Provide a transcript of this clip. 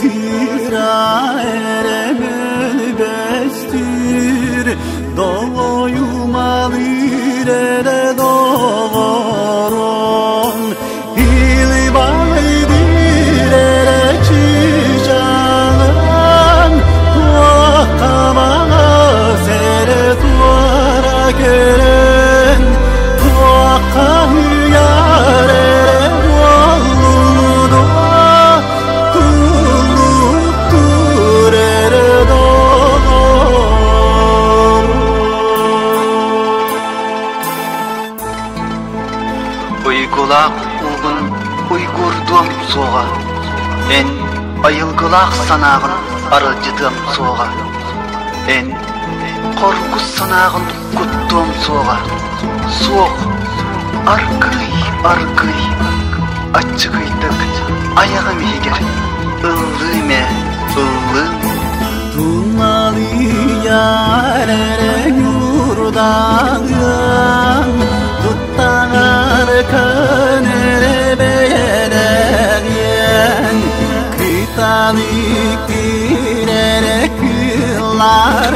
tira eremel bestir doyumal irede doğuron hilbaydir ere çiçağın tuakamağa sere tuara gelen tuakam yare Uygulaq uğun uygurdum soğa en ayılgılaq sanağın arıcıdım soğa en korkus sanağın kuttum soğa soğuk arkıy açıkıydık ayağım eğer ıllime ıllım Tunmalı yarere yurdağın tuttan kanere beğenen kıtalık direre kıllar